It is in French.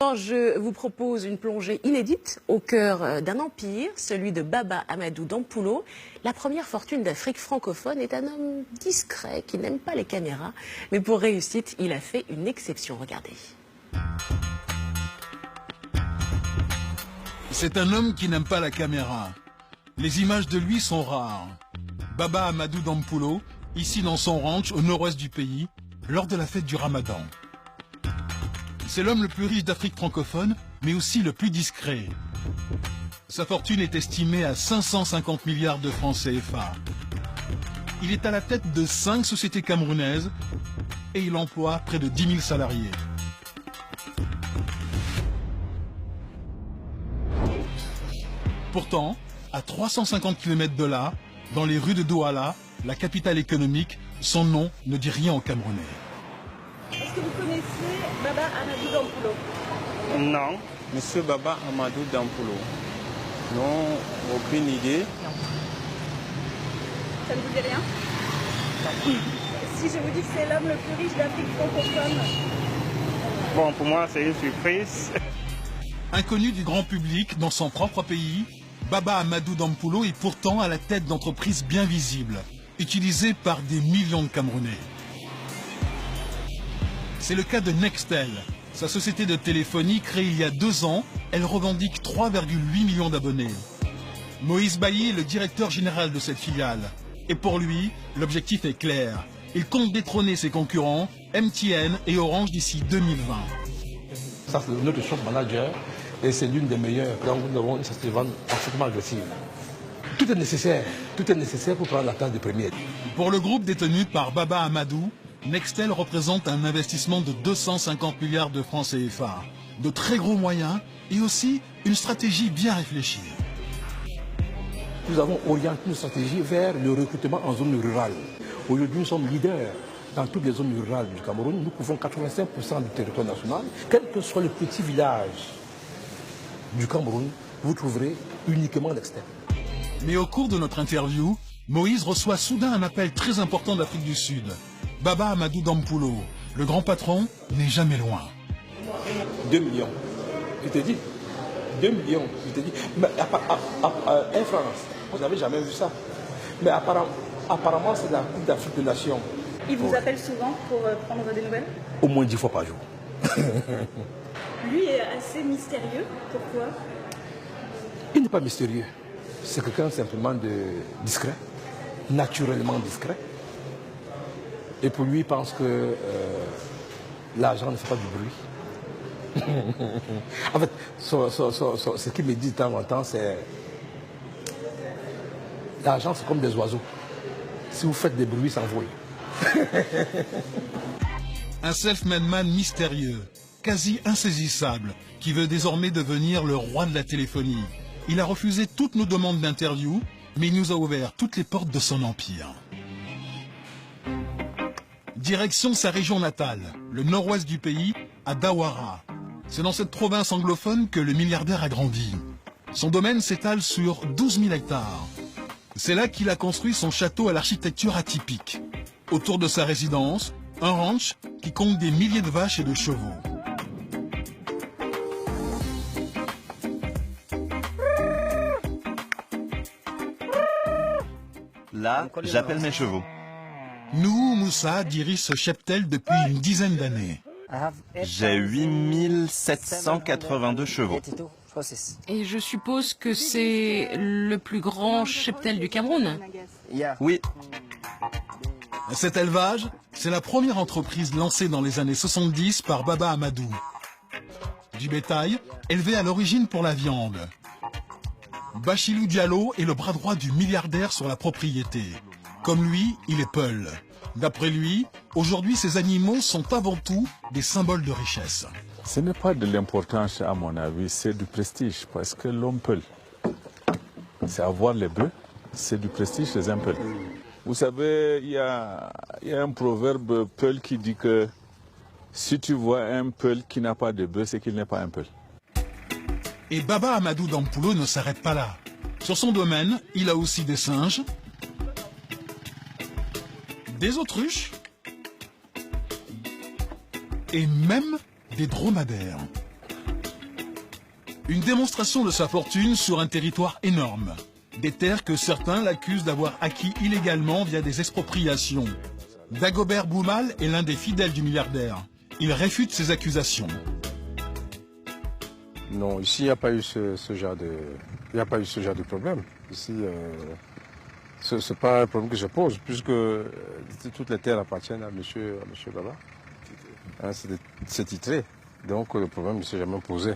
l'instant, je vous propose une plongée inédite au cœur d'un empire, celui de Baba Amadou Dampoullo. La première fortune d'Afrique francophone est un homme discret qui n'aime pas les caméras. Mais pour réussite, il a fait une exception. Regardez. C'est un homme qui n'aime pas la caméra. Les images de lui sont rares. Baba Amadou Dampoullo, ici dans son ranch au nord-ouest du pays, lors de la fête du Ramadan. C'est l'homme le plus riche d'Afrique francophone, mais aussi le plus discret. Sa fortune est estimée à 550 milliards de francs CFA. Il est à la tête de 5 sociétés camerounaises et il emploie près de 10 000 salariés. Pourtant, à 350 km de là, dans les rues de Douala, la capitale économique, son nom ne dit rien aux Camerounais. Est-ce que vous connaissez Baba Amadou Dampoullo? Non, Monsieur Baba Amadou Dampoullo. Non, aucune idée. Ça ne vous dit rien? Si je vous dis que c'est l'homme le plus riche d'Afrique francophone? Bon, pour moi, c'est une surprise. Inconnu du grand public dans son propre pays, Baba Amadou Dampoullo est pourtant à la tête d'entreprises bien visibles, utilisées par des millions de Camerounais. C'est le cas de Nextel. Sa société de téléphonie créée il y a 2 ans, elle revendique 3,8 millions d'abonnés. Moïse Bailly est le directeur général de cette filiale. Et pour lui, l'objectif est clair. Il compte détrôner ses concurrents, MTN et Orange d'ici 2020. Ça, c'est notre shop manager et c'est l'une des meilleures. Donc, nous avons une société de vente parfaitement agressive. Tout est nécessaire pour prendre la place de premier. Pour le groupe détenu par Baba Amadou, Nextel représente un investissement de 250 milliards de francs CFA, de très gros moyens et aussi une stratégie bien réfléchie. Nous avons orienté nos stratégies vers le recrutement en zone rurale. Aujourd'hui, nous sommes leaders dans toutes les zones rurales du Cameroun. Nous couvrons 85% du territoire national. Quel que soit le petit village du Cameroun, vous trouverez uniquement Nextel. Mais au cours de notre interview, Moïse reçoit soudain un appel très important d'Afrique du Sud. Baba Amadou Dampoullo, le grand patron, n'est jamais loin. 2 millions. Je te dis. 2 millions. Je te dis. Mais Air France, vous n'avez jamais vu ça. Mais apparemment, c'est la Coupe d'Afrique des Nations. Il vous appelle souvent pour prendre des nouvelles? Au moins 10 fois par jour. Lui est assez mystérieux. Pourquoi? Il n'est pas mystérieux. C'est quelqu'un simplement de discret, naturellement discret. Et pour lui, il pense que l'argent ne fait pas du bruit. En fait, ce qu'il me dit de temps en temps, c'est l'argent, c'est comme des oiseaux. Si vous faites des bruits, ça envoie. Un self-made man mystérieux, quasi insaisissable, qui veut désormais devenir le roi de la téléphonie. Il a refusé toutes nos demandes d'interview, mais il nous a ouvert toutes les portes de son empire. Direction sa région natale, le nord-ouest du pays, à Dawara. C'est dans cette province anglophone que le milliardaire a grandi. Son domaine s'étale sur 12 000 hectares. C'est là qu'il a construit son château à l'architecture atypique. Autour de sa résidence, un ranch qui compte des milliers de vaches et de chevaux. Là, j'appelle mes chevaux. Nouhou Moussa dirige ce cheptel depuis une dizaine d'années. J'ai 8782 chevaux. Et je suppose que c'est le plus grand cheptel du Cameroun? Oui, Cet élevage, c'est la première entreprise lancée dans les années 70 par Baba Amadou. Du bétail, élevé à l'origine pour la viande. Bachilou Diallo est le bras droit du milliardaire sur la propriété. Comme lui, il est Peul. D'après lui, aujourd'hui, ces animaux sont avant tout des symboles de richesse. Ce n'est pas de l'importance, à mon avis, c'est du prestige, parce que l'homme Peul, c'est avoir les bœufs, c'est du prestige chez un Peul. Vous savez, il y a un proverbe Peul qui dit que si tu vois un Peul qui n'a pas de bœufs, c'est qu'il n'est pas un Peul. Et Baba Amadou Dampoullo ne s'arrête pas là. Sur son domaine, il a aussi des singes, des autruches et même des dromadaires. Une démonstration de sa fortune sur un territoire énorme. Des terres que certains l'accusent d'avoir acquis illégalement via des expropriations. Dagobert Boumal est l'un des fidèles du milliardaire. Il réfute ces accusations. Non, ici, il n'y a pas eu ce genre de problème. Ici, ce n'est pas un problème que je pose, puisque toutes les terres appartiennent à monsieur Baba. Hein, c'est titré. Donc, le problème ne s'est jamais posé.